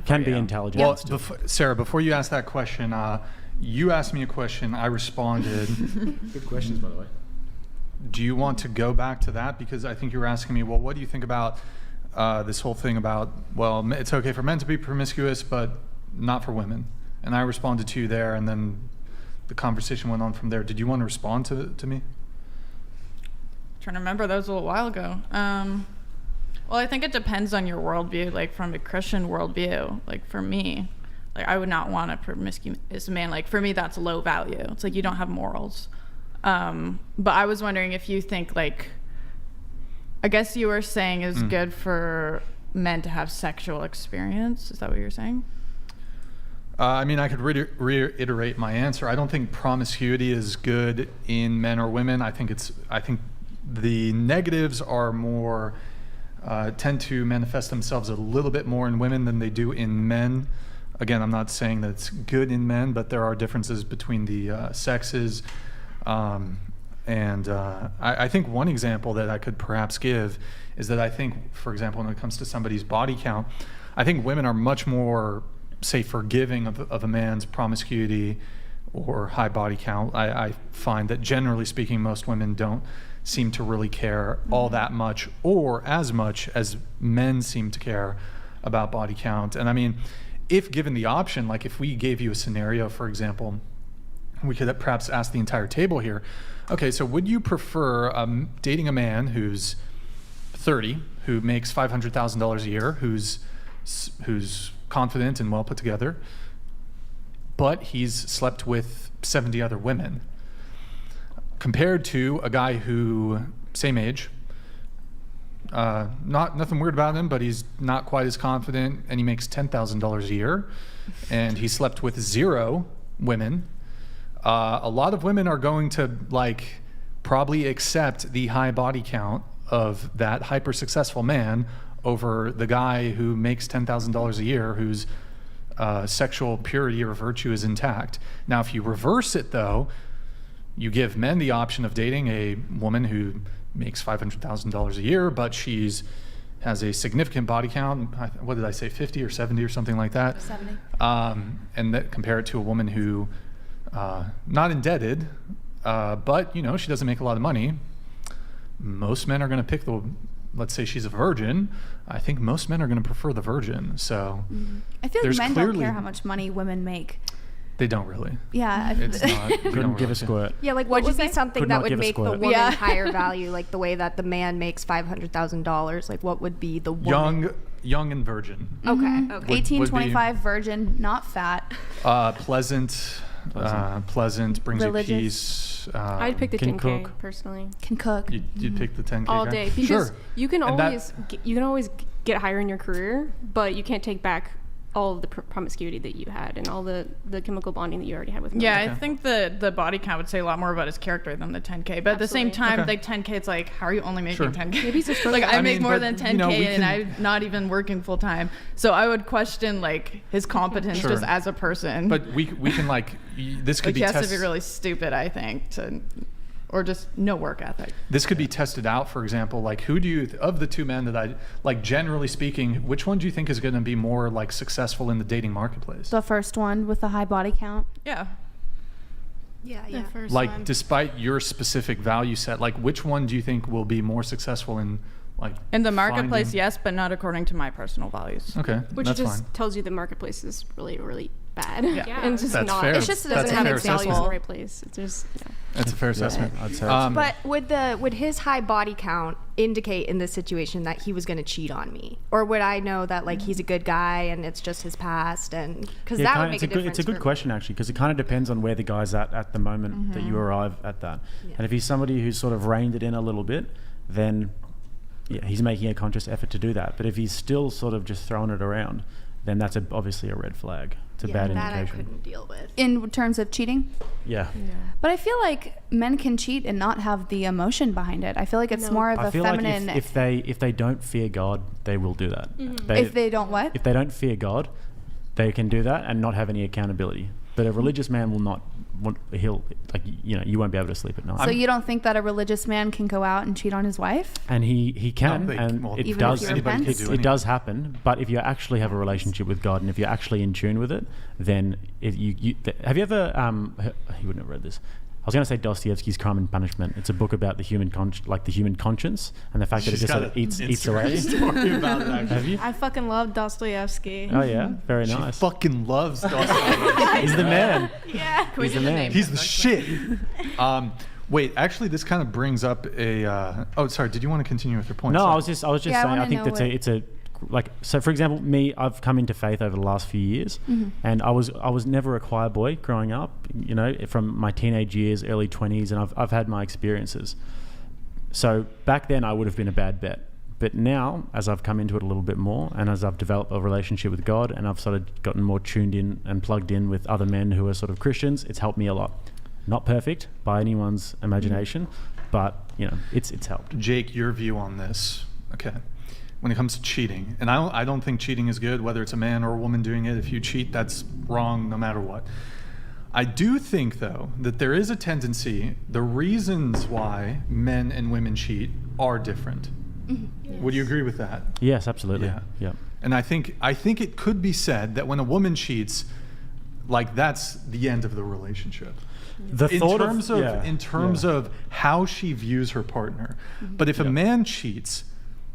can be intelligent. Well, Sarah, before you ask that question, you asked me a question. I responded. Good questions, by the way. Do you want to go back to that? Because I think you were asking me, well, what do you think about this whole thing about, well, it's okay for men to be promiscuous, but not for women. And I responded to you there, and then the conversation went on from there. Did you want to respond to me? Trying to remember, that was a little while ago. Well, I think it depends on your worldview. Like from a Christian worldview, like for me, like I would not want a promiscuous man. Like for me, that's low value. It's like you don't have morals. But I was wondering if you think like, I guess you were saying it's good for men to have sexual experience. Is that what you're saying? I mean, I could reiterate my answer. I don't think promiscuity is good in men or women. I think the negatives are more tend to manifest themselves a little bit more in women than they do in men. Again, I'm not saying that it's good in men, but there are differences between the sexes. I think one example that I could perhaps give is that I think, for example, when it comes to somebody's body count, I think women are much more, say, forgiving of a man's promiscuity or high body count. I find that generally speaking, most women don't seem to really care all that much or as much as men seem to care about body count. And I mean, if given the option, like if we gave you a scenario, for example, we could perhaps ask the entire table here, okay, so would you prefer dating a man who's 30, who makes $500,000 a year, who's confident and well put together, but he's slept with 70 other women, compared to a guy who, same age, nothing weird about him, but he's not quite as confident and he makes $10,000 a year and he slept with 0 women. A lot of women are going to probably accept the high body count of that hyper successful man over the guy who makes $10,000 a year whose sexual purity or virtue is intact. Now, if you reverse it though, you give men the option of dating a woman who makes $500,000 a year, but has a significant body count. What did I say, 50 or 70 or something like that? 70. And that compare it to a woman who, not indebted, but she doesn't make a lot of money. Most men are going to pick let's say she's a virgin. I think most men are going to prefer the virgin. So I feel like men don't care how much money women make. They don't really. Yeah. It's not. Couldn't give a squirt. Yeah, like what would be something that would make the woman Yeah. higher value, like the way that the man makes $500,000? Like what would be the woman? Young and virgin. Okay. 18, would 25, virgin, not fat. Pleasant, brings Religious. you peace. I'd pick the can 10K cook. personally. Can cook. You'd pick the 10K All guy? day, because Sure. you can And always get higher in your career, but you can't take back all of the promiscuity that you had and all the chemical bonding that you already had with men. Yeah, I think the body count would say a lot more about his character than the 10K. But at the same time, like 10K, it's like, how are you only making 10K? Maybe he's a like I make mean, more but, than 10K and can- I'm not even working full time. So I would question like his competence Sure. just as a person. But we can this could like be he has tested. to be really stupid, I think, or just no work ethic. This could be tested out, for example, like who do you, of the two men that I, like generally speaking, which one do you think is going to be more like successful in the dating marketplace? The first one with the high body count. Yeah. Yeah. First Like one. despite your specific value set, like which one do you think will be more successful in In the marketplace, finding- yes, but not according to my personal values. Okay, Which that's just fine. tells you the marketplace is really, really bad. Yeah. And it's just That's not. fair. It's just That's doesn't a have fair its values in the assessment. right place. It's just, That's a fair assessment. I'd say But would his high body count indicate in this situation that he was going to cheat on me, or would I know that like he's a good guy and it's just his past? And because that would make a difference. It's a good for question actually, because it kind of depends on where the guy's at the moment that you arrive at that. Yeah. And if he's somebody who's sort of reined it in a little bit, then yeah, he's making a conscious effort to do that. But if he's still sort of just throwing it around, then that's obviously a red flag. It's a bad that indication. I couldn't deal with. In terms of cheating? Yeah. But I feel like men can cheat and not have the emotion behind it. I feel like it's No. more of I a feel feminine. like if they don't fear God, they will do that. if they don't what? If they don't fear God, they can do that and not have any accountability. But a religious man will not he'll like, you won't be able to sleep at night. So you don't think that a religious man can go out and cheat on his wife? And he can, it Even does. if you repent? It does happen. But if you actually have a relationship with God, and if you're actually in tune with it, then have you ever? You wouldn't have read this. I was going to say Dostoevsky's Crime and Punishment. It's a book about the human conscience and the fact that it just sort of eats away. Have you? I fucking love Dostoevsky. Oh yeah, very nice. She fucking loves Dostoevsky. He's the man. Yeah. He's the man. He's the shit. Wait, actually, this kind of brings up a. Sorry. Did you want to continue with your point? No, Sorry. I was just saying. I think it's a like, so for example, I've come into faith over the last few years, and I was never a choir boy growing up, from my teenage years, early 20s, and I've had my experiences. So back then I would have been a bad bet. But now, as I've come into it a little bit more, and as I've developed a relationship with God, and I've sort of gotten more tuned in and plugged in with other men who are sort of Christians, it's helped me a lot. Not perfect by anyone's imagination, but it's helped. Jake, your view on this? Okay. When it comes to cheating, and I don't think cheating is good, whether it's a man or a woman doing it. If you cheat, that's wrong no matter what. I do think, though, that there is a tendency, the reasons why men and women cheat are different. Yes. Would you agree with that? Yes, absolutely. Yeah. And I think it could be said that when a woman cheats, like, that's the end of the relationship. In terms of how she views her partner. But if a man cheats,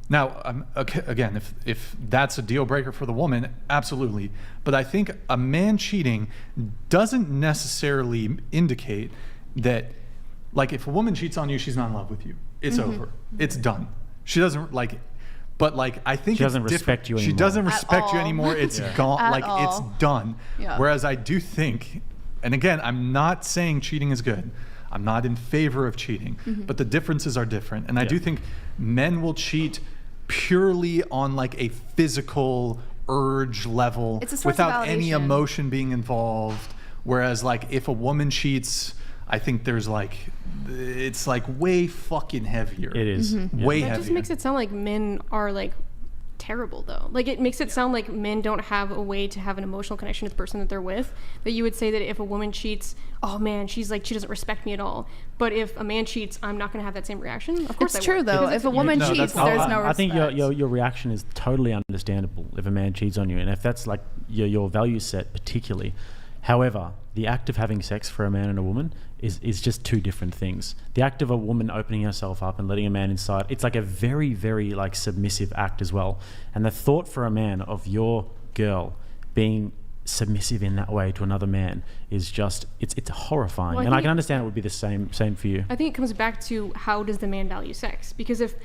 now, again, if that's a deal breaker for the woman, absolutely. But I think a man cheating doesn't necessarily indicate that, like, if a woman cheats on you, she's not in love with you. It's over. It's done. She doesn't, like, but, like, I think she doesn't respect you anymore. She doesn't respect you anymore. It's gone. It's done. Yeah. Whereas I do think, and again, I'm not saying cheating is good. I'm not in favor of cheating, but the differences are different. And I do think men will cheat purely on, like, a physical urge level without any emotion being involved. Whereas, like, if a woman cheats, I think there's, like, it's, like, way fucking heavier. It is. Way heavier. That just makes it sound like men are, like, terrible, though. Like, it makes it sound like men don't have a way to have an emotional connection with the person that they're with. That you would say that if a woman cheats, oh man, she's like, she doesn't respect me at all. But if a man cheats, I'm not going to have that same reaction. Of course, it's true though. If a woman cheats, there's no respect. I think your reaction is totally understandable if a man cheats on you, and if that's like your value set particularly. However, the act of having sex for a man and a woman is just two different things. The act of a woman opening herself up and letting a man inside, it's like a very, very, like, submissive act as well. And the thought for a man of your girl being submissive in that way to another man is just, it's horrifying. Well, and I can understand it would be the same for you. I think it comes back to, how does the man value sex? Because if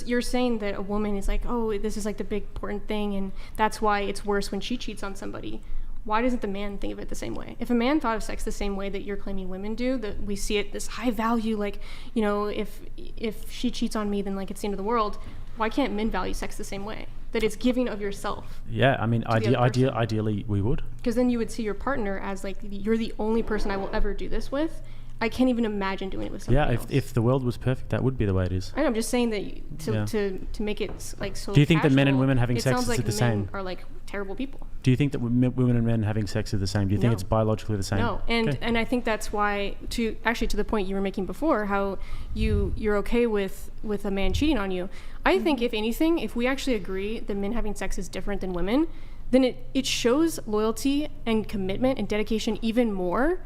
you're saying that a woman is like, oh, this is like the big important thing, and that's why it's worse when she cheats on somebody. Why doesn't the man think of it the same way? If a man thought of sex the same way that you're claiming women do, that we see it this high value, like, if she cheats on me, then, like, it's the end of the world. Why can't men value sex the same way? That it's giving of yourself. Yeah, I mean, ideally we would. Because then you would see your partner as, like, you're the only person I will ever do this with. I can't even imagine doing it with somebody else. If the world was perfect, that would be the way it is. I know, I'm just saying that to make it, like, so. Do you think that men and casual, women having sex is the same? Men are, like, terrible people. Do you think that women and men having sex are the same? Do you think it's biologically the same? No, and I think that's why, to the point you were making before, how you're okay with a man cheating on you. I think, if anything, if we actually agree that men having sex is different than women, then it shows loyalty and commitment and dedication even more,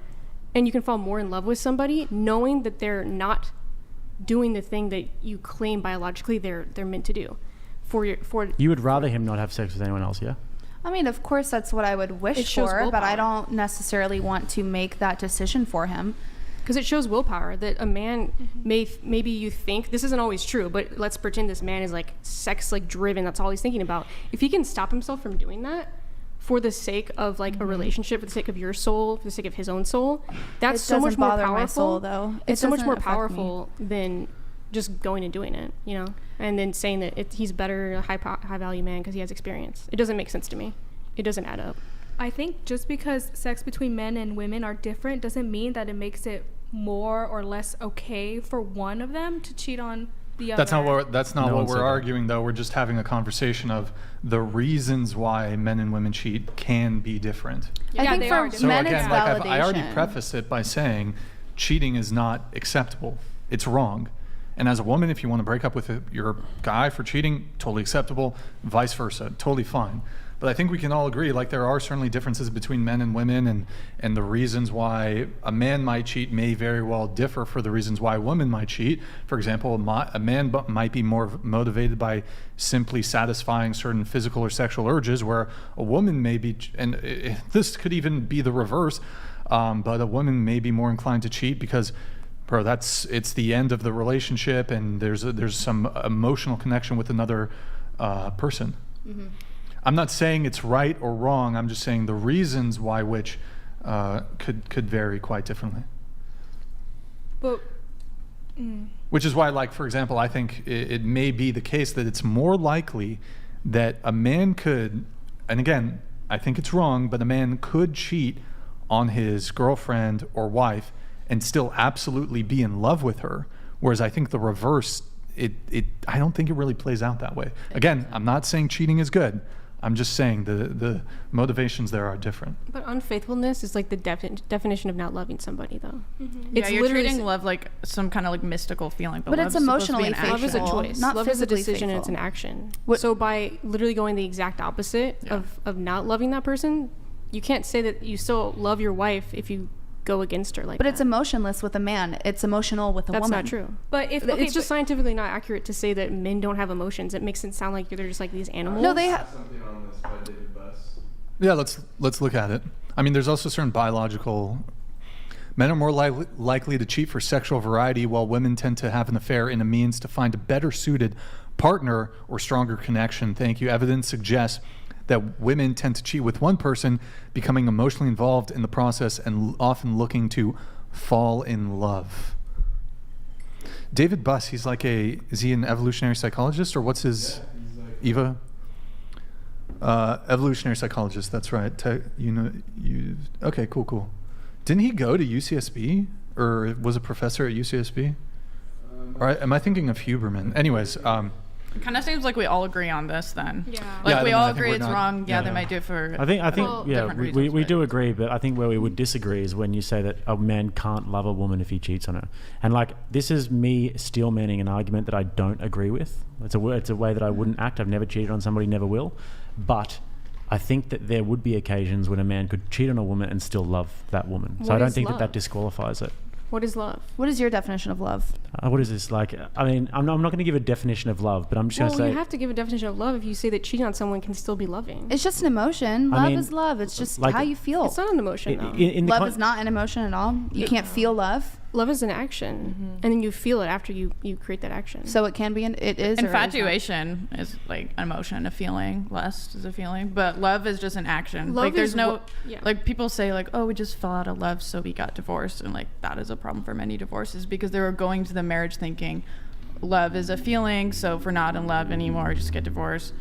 and you can fall more in love with somebody knowing that they're not doing the thing that you claim biologically they're meant to do. You would rather him not have sex with anyone else, yeah? I mean, of course, that's what I would wish for, but I don't necessarily want to make that decision for him. Because it shows willpower that a man maybe you think, this isn't always true, but let's pretend this man is, like, sex, like, driven. That's all he's thinking about. If he can stop himself from doing that for the sake of, like, a relationship, for the sake of your soul, for the sake of his own soul, that's so much more powerful. My soul, though. It's so much more powerful than just going and doing it, and then saying that he's better, a high value man because he has experience. It doesn't make sense to me. It doesn't add up. I think just because sex between men and women are different doesn't mean that it makes it more or less okay for one of them to cheat on the other. That's not what we're arguing, though. We're just having a conversation of the reasons why men and women cheat can be different. Yeah, I think for men it's validation. I already prefaced it by saying cheating is not acceptable. It's wrong. And as a woman, if you want to break up with your guy for cheating, totally acceptable. Vice versa, totally fine. But I think we can all agree, like, there are certainly differences between men and women, and the reasons why a man might cheat may very well differ for the reasons why a woman might cheat. For example, a man might be more motivated by simply satisfying certain physical or sexual urges, where a woman may be, and this could even be the reverse, but a woman may be more inclined to cheat because, bro, it's the end of the relationship, and there's some emotional connection with another person. Mm-hmm. I'm not saying it's right or wrong. I'm just saying the reasons why which could vary quite differently. But, which is why, like, for example, I think it may be the case that it's more likely that a man could, and again, I think it's wrong, but a man could cheat on his girlfriend or wife and still absolutely be in love with her. Whereas I think the reverse, I don't think it really plays out that way. Again, I'm not saying cheating is good. I'm just saying the motivations there are different. But unfaithfulness is like the definition of not loving somebody, though. Mm-hmm. It's you're treating love like some kind of like mystical feeling. But it's emotionally faithful. Love is a choice. Not love is a physically decision faithful. And it's an action. So by literally going the exact opposite of not loving that person, you can't say that you still love your wife if you go against her like but that. It's emotionless with a man. It's emotional with a woman. That's not true. But it's just scientifically not accurate to say that men don't have emotions. It makes it sound like they're just like these animals. No, they have. Something on this by David Buss. Yeah, let's look at it. I mean, there's also certain biological. Men are more likely to cheat for sexual variety, while women tend to have an affair in a means to find a better suited partner or stronger connection. Thank you. Evidence suggests that women tend to cheat with one person, becoming emotionally involved in the process and often looking to fall in love. David Buss, is he an evolutionary psychologist, or what's his EVA? Evolutionary psychologist, that's right. Okay, cool. Didn't he go to UCSB, or was a professor at UCSB? Or am I thinking of Huberman? Anyways, it kind of seems like we all agree on this then. Yeah. Like we all agree it's wrong. Yeah, they might do it for I think different reasons, we but do agree, but I think where we would disagree is when you say that a man can't love a woman if he cheats on her. And like, this is me steel manning an argument that I don't agree with. It's a way that I wouldn't act. I've never cheated on somebody, never will. But I think that there would be occasions when a man could cheat on a woman and still love that woman. So I don't think that disqualifies it. What is love? What is your definition of love? What is this like? I mean, I'm not going to give a definition of love, but I'm just going to say. Well, you have to give a definition of love if you say that cheating on someone can still be loving. It's just an emotion. Love is love. It's just like, how you feel. It's not an emotion, though. Love is not an emotion at all. You can't feel love. Love is an action, and then you feel it after you create that action. So it can be, it is. Infatuation is like an emotion, a feeling. Lust is a feeling, but love is just an action. Love like there's like people say like, oh, we just fell out of love, so we got divorced, and like that is a problem for many divorces because they were going to the marriage thinking love is a feeling, so if we're not in love anymore, just get divorced.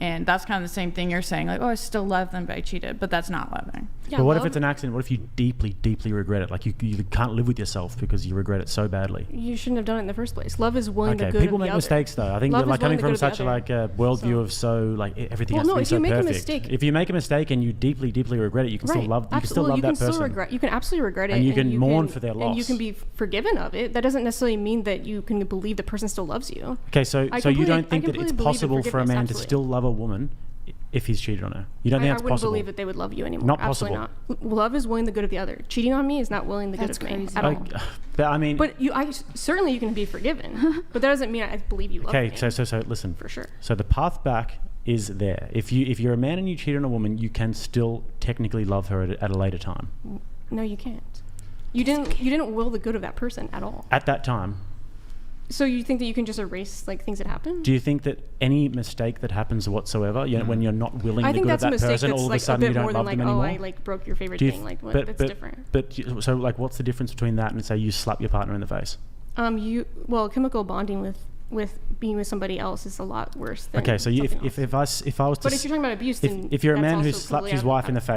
And that's kind of the same thing you're saying, like, oh, I still love them, but I cheated. But that's not loving. Yeah, but what if it's an accident? What if you deeply, deeply regret it? Like you can't live with yourself because you regret it so badly. You shouldn't have done it in the first place. Love is willing the good people of the make other. mistakes, though. I think like coming from such a worldview of so like everything has to be so perfect. If you make a mistake and you deeply, deeply regret it, you can still love. You can still love that person. You can absolutely regret it, and you can mourn for their loss. And you can be forgiven of it. That doesn't necessarily mean that you can believe the person still loves you. Okay, so you don't think that it's possible for a man to still love a woman if he's cheated on her? You don't think that's possible? I wouldn't believe that they would love you anymore. Not Absolutely possible. Not. Love is willing the good of the other. Cheating on me is not willing the good of me at all. But I mean, certainly you can be forgiven, but that doesn't mean I believe you love me. Okay, so listen. For sure. So the path back is there. If you're a man and you cheat on a woman, you can still technically love her at a later time. No, you can't. You didn't will the good of that person at all. At that time. So you think that you can just erase like things that happen? Do you think that any mistake that happens whatsoever, when you're not willing the good of that person, all of a sudden you don't love them anymore? I like broke your favorite thing. Like what? That's different. But so like, what's the difference between that and say you slap your partner in the face? Chemical bonding with being with somebody else is a lot worse than okay, so if I was to... But if you're talking about abuse, then if you're a man who slapped his wife in the face